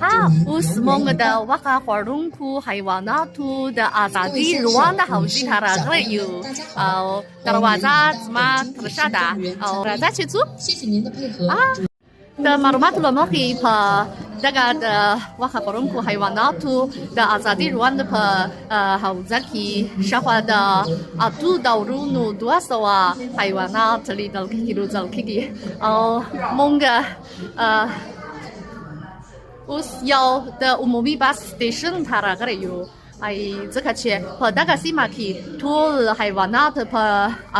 ها واسمه ده وقع خورونكو حیوانات د آزادی روان حوزی تراغریو او دروازه ما ترشده او راځه چې څو د معلوماتو له مخې په دغه د وقع خورونکو حیواناتو د آزادی روان په حوزه کې شاوخوا د اتو ډولونو 200 حیوانات لیدل کېږي روزل کېږي او مونږ اوس یو د عمومي بس سټیشن ته راغلی یو ځکه چې په دغه سیمه کې ټول حیوانات په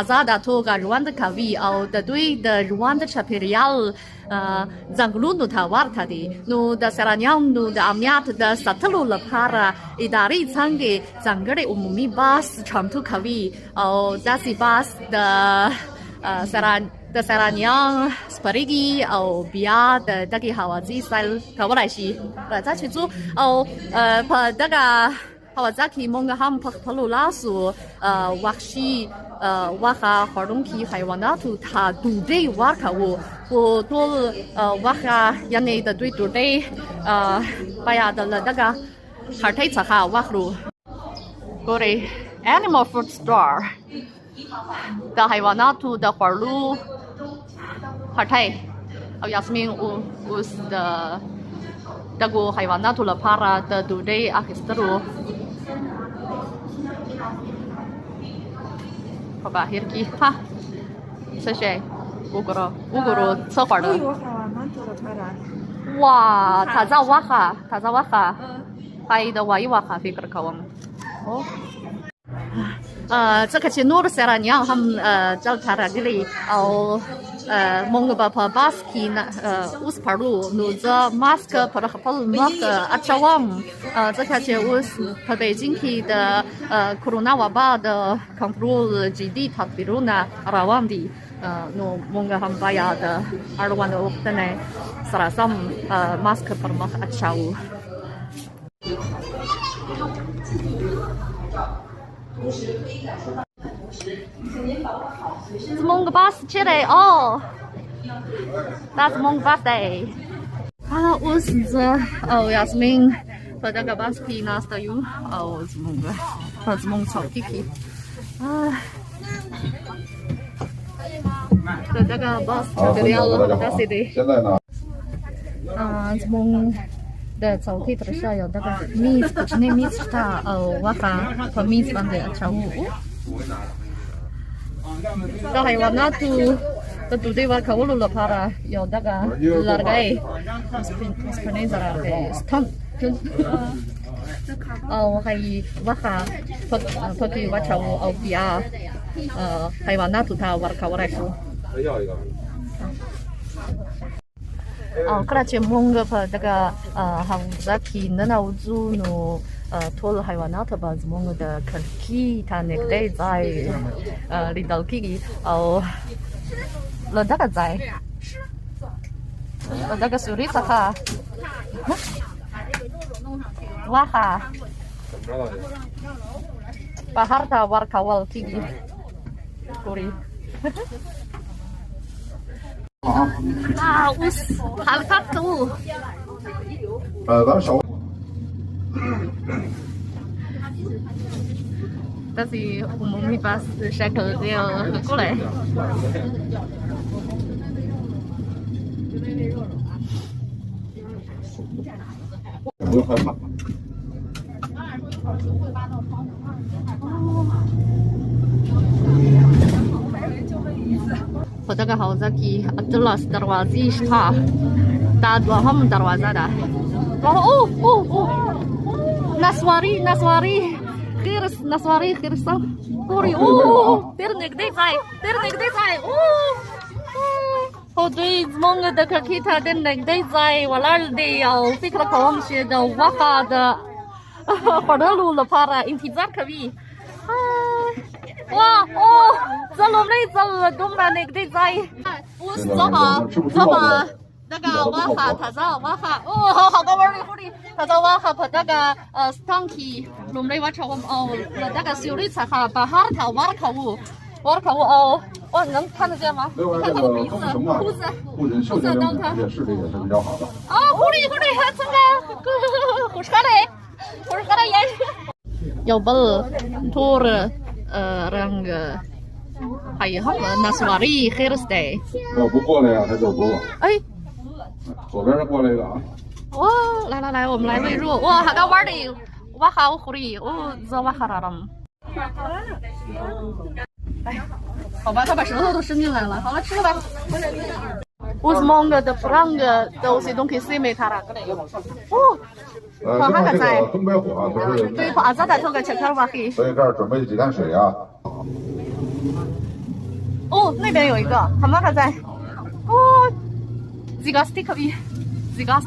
ازاده توګه ژوند کوي او د دوی د ژوند چاپیریال ځنګلونو ته ورته دي نو د سیلانیانو د امنیت د ساتلو لپاره ادارې څنګه ځانګړی عمومي بس چمتو کوي او داسې بس د سیلانیان سپریږي او بیا د دغې حوزې سیل کولی شي راځه چې ځو او په دغه حوزه کې موږ هم په خپلو لاسو وحشي غوښه خوړونکي حیواناتو ته ډوډۍ ورکوو خو ټول غوښه یعنې د دوی ډوډۍ باید له دغه هټۍ څخه واخلو ګورئ animal food store د حیواناتو د خوړلو هټۍ او یاسمین اوس د دغو حیواناتو لپاره د ډوډۍ اخیستلو په بهر کې ها څه شی وګورو څه خواړه وا تازه غوښه ښایي د وایي غوښه فکر کوم ځکه چې نور سیلانیان هم دلته راغلي او موږ به په بس کې اوس پړو نو زه ماسک پر خپل مخ اچوم ځکه چې اوس په بیجینګ کې د کرونا وبا د کنټرول جدي تدبیرونه روان دي نو موږ هم باید اړوند وختونه سره سم ماسک پر مخ اچوو زمونږ بس چیرې دا زمونږ بس دی اوس زه او یاسمین په دغه بس کې ناسته یو او په زمونږ څوکۍ کې د دغه بس چاپیریال داسې دی زمونږ د څوکۍ تر شا یو دغه میز کوچنی میز شته او غوښه په میز باندې اچوو د حیواناتو د ډوډۍ ورکولو لپاره یو دغه لرګی اوسپنیز لرګی ستن او هغې غوښه پکې واچوو او بیا حیواناتو ته ورکولی شو او کله چې موږ په دغه حوزه کې ننوځو نو ټول حیوانات به زموږ د کړکۍ ته نږدې ځای لیدل کېږي او له دغه ځای له دغه سوري څخه غوښه بهر ته ورکول کېږي ګورئ اوس حرکت کوو داسې عمومي بس شکل دی ښکلی په دغه حوزه کې 18 دروازې شته دا دوهم دروازه ده نسواري خیرسته ګورئ ډېر نږدې ځای خو دوی زموږ د کړکۍ ته ډېر نږدې ځای ولاړ دی او فکر کوم چې د غوښه د خوړلو لپاره انتظار کوي زه لومړی ځل دومره نږدې ځای اوس زه به دغه غوښه تازه غوښه هغه وړې تازه غوښه په دغه ستن کې لومړی واچوم او له دغه سیوري څخه بهر ته ورکوو او能看得见吗？看这个鼻子，胡子到它。狐狸，有不托了让个还有他们那是瓦里黑了噻。要不过来呀，他就不饿。哎，左边过来一个啊。哇，来，我们来喂肉。哇，还敢玩的，哇好狐狸，哦，这哇哈啦了。哎，好吧，他把舌头都伸进来了。好了，吃吧。我是忙个的不让个都是东西谁没他了个嘞。哦，现在这个东北火就是。对，把咋在头个切开吧嘿。所以这儿准备几担水啊。哦，那边有一个，他们还在。哦 ，Zigasti 可以 ，Zigast。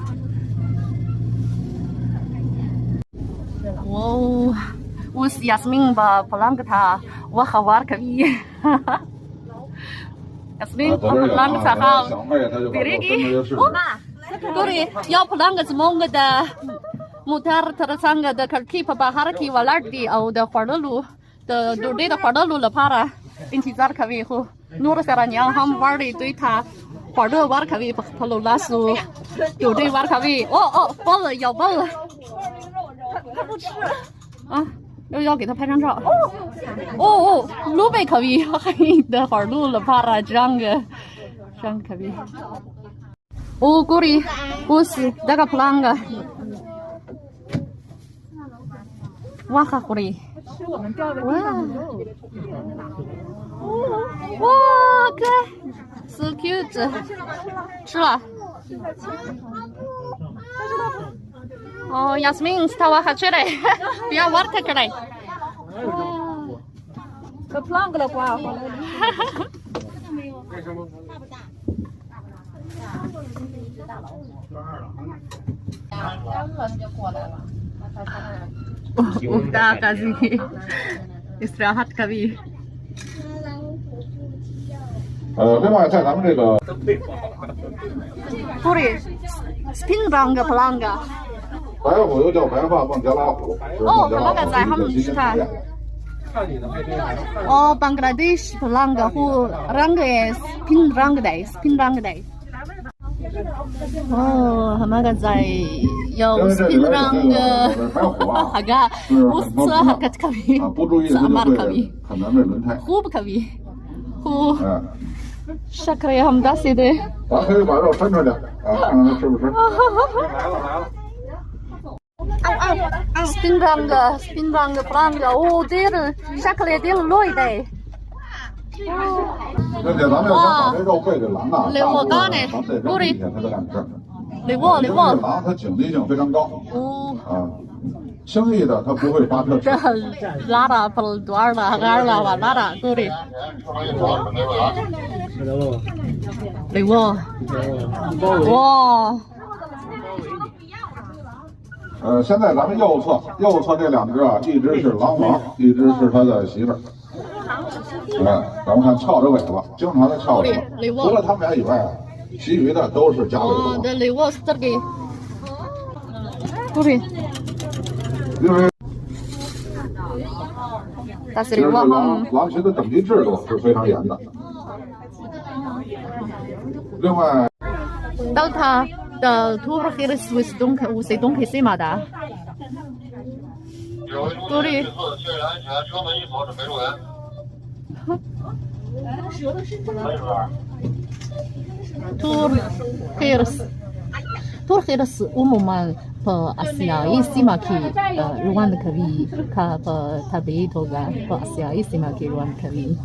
哇，我是Yasmin吧，不让个他，我好玩可以。Yasmin，不让个他好。Birigi，哦，对，要不让个是忙个的，mutar tersangka的 kerki pabahar ki walardi au的花的路的对的花的路了怕了。intizar kami ho nur saranya ham wardi对他花的玩kami pa lo lasu 有对玩 kami 哦包了要包了他不吃啊又要给他拍张照哦路贝 kami 还的花路了怕了这样个 kami 哦guri 我是那个 planga 哇哈 guri 吃我们钓的哇，可爱 ，so cute， 吃了。哦，Yasmin，他娃还吃嘞，不要玩它个嘞。哇，可胖个了瓜。Udah kasih istirahat kami。另外在咱们这个，Puri spinranga pelanga。白虎又叫白发孟加拉虎。哦，那个在他们吃它。哦，Bangladesh pelanga hu ranga spinranga day spinranga day。哦，他们个在有 spinranga，哈个，我吃哈个可以，是阿玛可以，很难的轮胎，虎不可以，虎。Shakra हम दस ही दे 咱可以把肉伸出去啊，看看是不是？spin ranga pranga 哦，这个 shakra 这个落的。而且咱们要想把这肉背着狼啊，来我干呢，过来，它都敢吃。来我。狼它警惕性非常高。哦。啊。轻易的它不会发特吃。拉了不多了，拉了吧拉了，过来。来我。哇。现在咱们右侧这两只啊，一只是狼王，一只是他的媳妇儿。咱们看翘着尾巴，经常的翘着尾巴。除了他们俩以外，其余的都是夹尾巴。这里我是这个。过来。因为其实狼群的等级制度是非常严的。另外，到他的土耳其的苏西东克西马达。过来。确认安全，车门一锁，准备入园。Turkiras umuman pe Asiai simaki ruan kami ka pe tabi toga pe Asiai simaki ruan kami.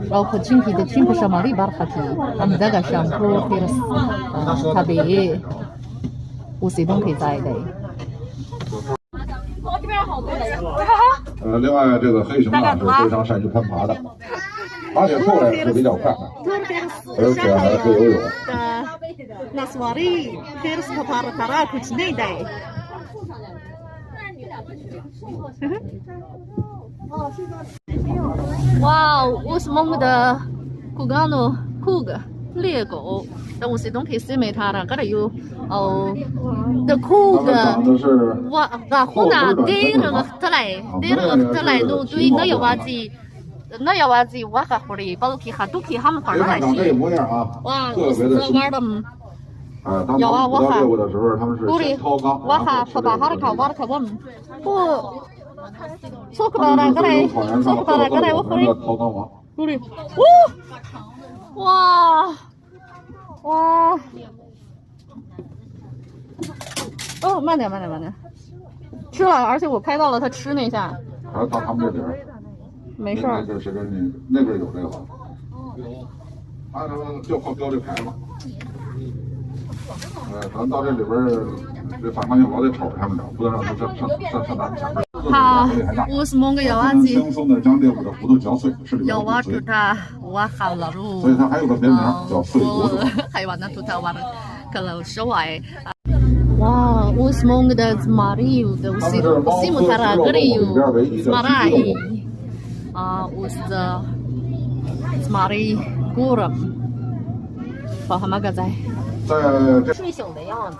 包括群体的群不什么里边哈提，他们这个上坡或者是特别无谁都可以在的。另外这个黑熊啊是非常善于攀爬的，爬起树来是比较快的，而且还会游泳。Naswari harus para kucing deh. 哇，我是梦的酷狗呢，酷个猎狗，但我是东西是没它的，这里有哦的酷个，哇，那湖南第二个得来，弄对那要娃子，我还回来，包括他都去他们玩来去，哇，我是玩的。当他们捕到猎物的时候，他们是先掏缸，然后吃这个河狸。说个大个来，说个大个来，我和你。狐狸，哇，哇，哦，慢点，吃了，而且我拍到了它吃那下。还要到他们这边。没事。那个是跟那边有这个。他就靠标这牌子。咱到这里边，这反抗性老得瞅着他们着，不能让他上咱们前面。好，我是蒙个咬完鸡。轻松的将猎物的骨头嚼碎，是里面的骨髓。我好了路。所以它还有个别名叫碎骨头。还完了土豆完了，kalau sesuai. Wah, us mong da Mariu da usimu taragriu Marai. Us da Mari Guram. 好，还没个在。睡醒的样子。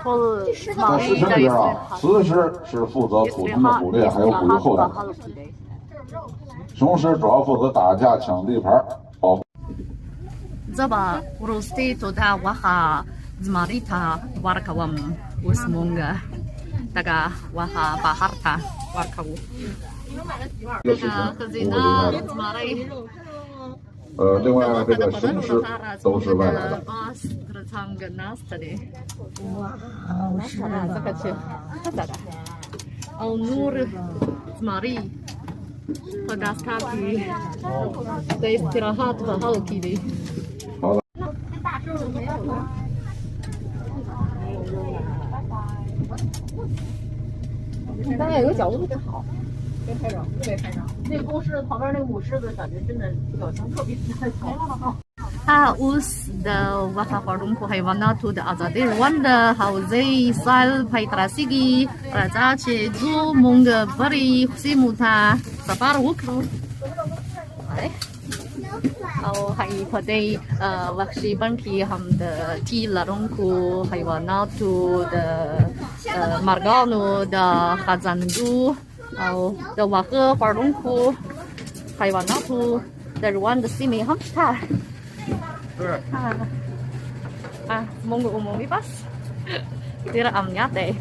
在尸身里边啊，雌尸是负责普通的捕猎，还有捕鱼后代。雄狮主要负责打架、抢地盘、保护。Zaba urusti toda waha zmarita warkawam usmunga daga waha baharta warkawu. 这个另外这个雄狮都是外来的。Al-Nur Zmari pedas kaki istirahat hal kiri. 好的。当然有个角度特别好，别拍照，特别拍照。那公狮旁边那母狮子感觉真的表情特别好。Us the wakafarumpu haywanatu the azadir wanda hauzei sal paitrasigi raja cheju munga bari simuta safar wukru. Au hai padai wakshi banki ham the ti larungku haywanatu the marganu the khazandu au the waka farumpu haywanatu the Rwanda simi hamta. Monggo umum bebas. Tidak amnyat deh.